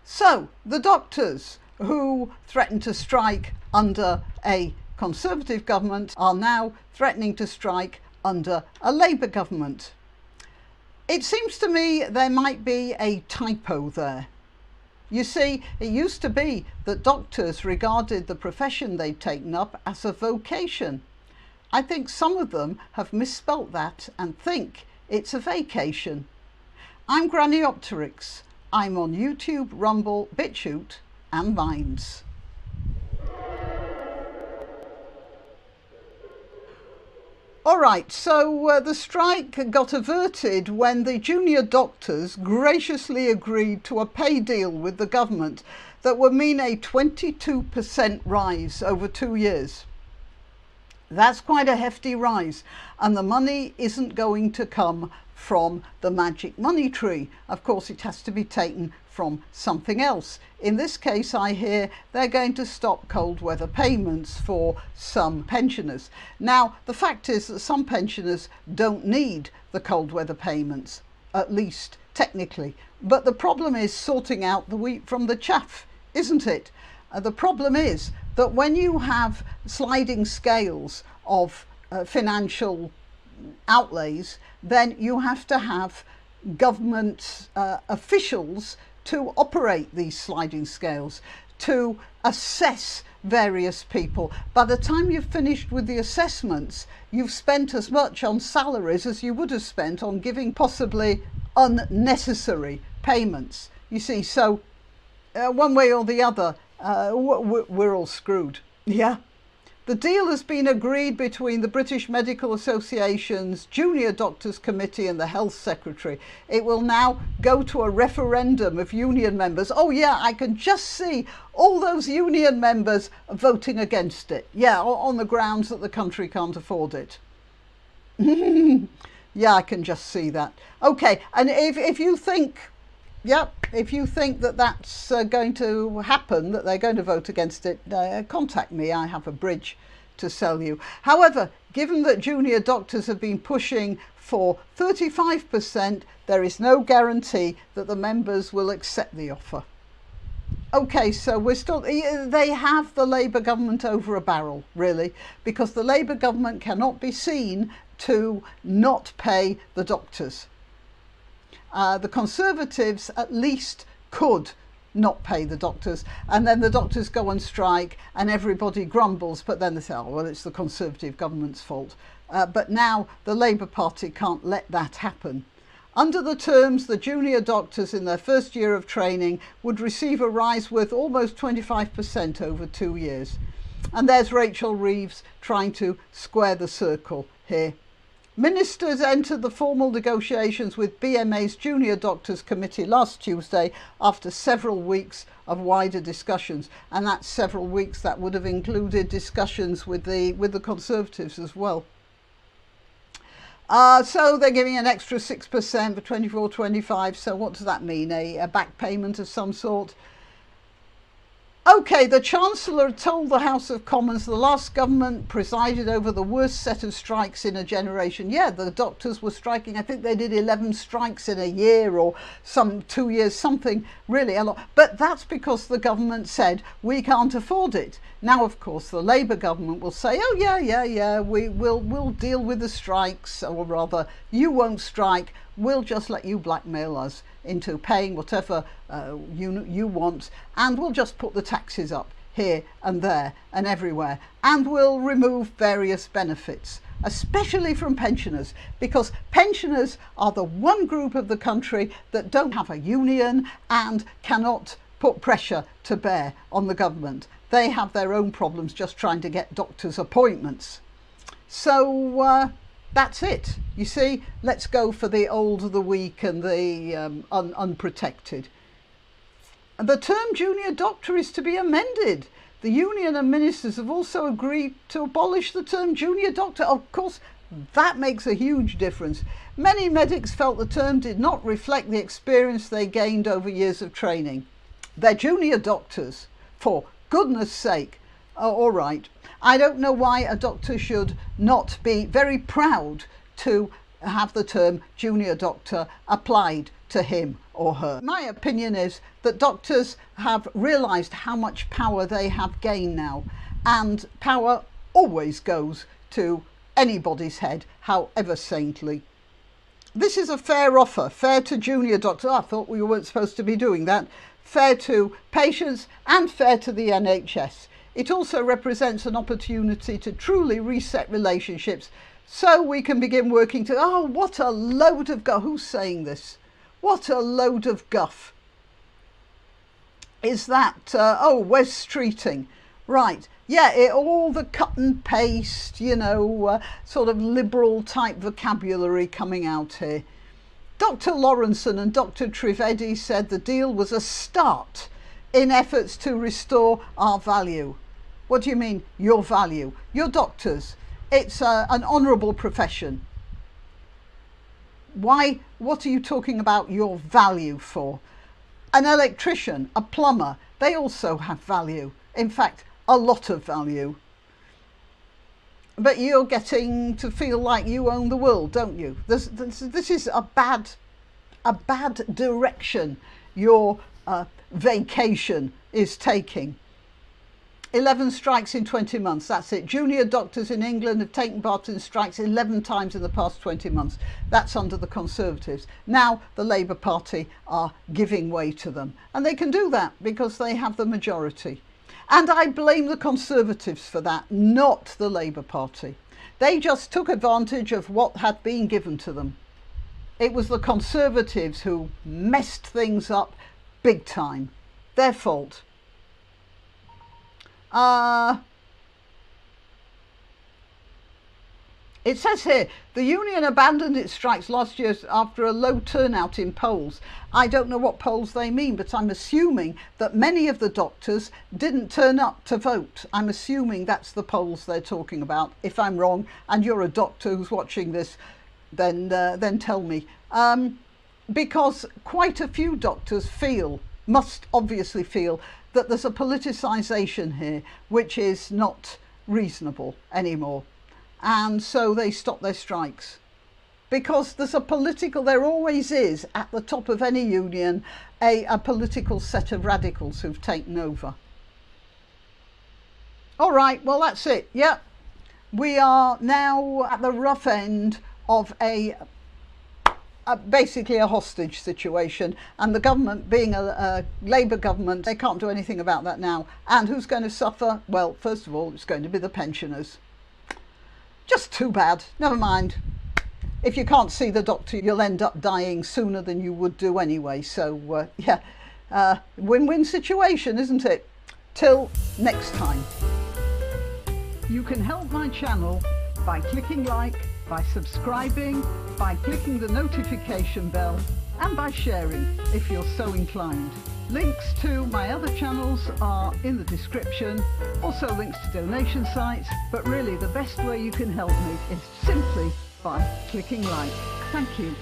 So the doctors who threatened to strike under a Conservative government are now threatening to strike under a Labour government. It seems to me there might be a typo there. You see, it used to be that doctors regarded the profession they'd taken up as a vocation. I think some of them have misspelt that and think it's a vacation. I'm Granniopteryx. I'm on YouTube, Rumble, BitChute and Minds. Alright, so the strike got averted when the junior doctors graciously agreed to a pay deal with the government that would mean a 22% rise over 2 years. That's quite a hefty rise, and the money isn't going to come from the magic money tree. Of course, it has to be taken from something else. In this case, I hear they're going to stop cold weather payments for some pensioners. Now, the fact is that some pensioners don't need the cold weather payments, at least technically. But the problem is sorting out the wheat from the chaff, isn't it? The problem is that when you have sliding scales of financial outlays, then you have to have government officials to operate these sliding scales, to assess various people. By the time you've finished with the assessments, you've spent as much on salaries as you would have spent on giving possibly unnecessary payments. You see, so one way or the other, we're all screwed. Yeah. The deal has been agreed between the British Medical Association's Junior Doctors Committee and the Health Secretary. It will now go to a referendum of union members. Oh yeah, I can just see all those union members voting against it. Yeah, on the grounds that the country can't afford it. Yeah, I can just see that. Okay, and if you think... Yep, if you think that that's going to happen, that they're going to vote against it, contact me. I have a bridge to sell you. However, given that junior doctors have been pushing for 35%, there is no guarantee that the members will accept the offer. Okay, so they have the Labour government over a barrel, really, because the Labour government cannot be seen to not pay the doctors. The Conservatives at least could not pay the doctors, and then the doctors go on strike and everybody grumbles, but then they say, oh well, it's the Conservative government's fault. But now the Labour Party can't let that happen. Under the terms, the junior doctors in their first year of training would receive a rise worth almost 25% over 2 years. And there's Rachel Reeves trying to square the circle here. Ministers entered the formal negotiations with BMA's Junior Doctors Committee last Tuesday after several weeks of wider discussions, and that's several weeks that would have included discussions with the Conservatives as well. So they're giving an extra 6% for 24-25. So what does that mean? A back payment of some sort? Okay, the Chancellor told the House of Commons the last government presided over the worst set of strikes in a generation. Yeah, the doctors were striking. I think they did 11 strikes in a year or 2 years, something really a lot. But that's because the government said we can't afford it. Now, of course, the Labour government will say, oh yeah, we'll deal with the strikes, or rather, you won't strike. We'll just let you blackmail us into paying whatever you want, and we'll just put the taxes up here and there and everywhere, and we'll remove various benefits, especially from pensioners, because pensioners are the one group of the country that don't have a union and cannot put pressure to bear on the government. They have their own problems just trying to get doctors' appointments. So that's it. You see, let's go for the old, the weak and the unprotected. The term junior doctor is to be amended. The union and ministers have also agreed to abolish the term junior doctor. Of course, that makes a huge difference. Many medics felt the term did not reflect the experience they gained over years of training. They're junior doctors, for goodness sake. Oh, all right. I don't know why a doctor should not be very proud to have the term junior doctor applied to him or her. My opinion is that doctors have realised how much power they have gained now, and power always goes to anybody's head, however saintly. This is a fair offer, fair to junior doctors. I thought we weren't supposed to be doing that. Fair to patients and fair to the NHS. It also represents an opportunity to truly reset relationships so we can begin working to, oh, what a load of guff. Who's saying this? What a load of guff. Is that, Wes Streeting. Right, yeah, all the cut and paste, sort of liberal type vocabulary coming out here. Dr. Lawrenson and Dr. Trivedi said the deal was a start in efforts to restore our value. What do you mean, your value? You're doctors. It's an honourable profession. Why? What are you talking about your value for? An electrician, a plumber, they also have value. In fact, a lot of value. But you're getting to feel like you own the world, don't you? This is a bad direction your vacation is taking. 11 strikes in 20 months, that's it. Junior doctors in England have taken part in strikes 11 times in the past 20 months. That's under the Conservatives. Now the Labour Party are giving way to them. And they can do that because they have the majority. And I blame the Conservatives for that, not the Labour Party. They just took advantage of what had been given to them. It was the Conservatives who messed things up big time. Their fault. It says here, the union abandoned its strikes last year after a low turnout in polls. I don't know what polls they mean, but I'm assuming that many of the doctors didn't turn up to vote. I'm assuming that's the polls they're talking about. If I'm wrong and you're a doctor who's watching this, then tell me. Because quite a few doctors must obviously feel that there's a politicisation here which is not reasonable anymore. And so they stop their strikes. Because there always is, at the top of any union, a political set of radicals who've taken over. All right, well, that's it. Yeah, we are now at the rough end of basically a hostage situation, and the government being a Labour government, they can't do anything about that now. And who's going to suffer? Well, first of all, it's going to be the pensioners. Just too bad. Never mind. If you can't see the doctor, you'll end up dying sooner than you would do anyway. So yeah, win-win situation, isn't it? Till next time. You can help my channel by clicking like, by subscribing, by clicking the notification bell, and by sharing if you're so inclined. Links to my other channels are in the description, also links to donation sites, but really the best way you can help me is simply by clicking like. Thank you.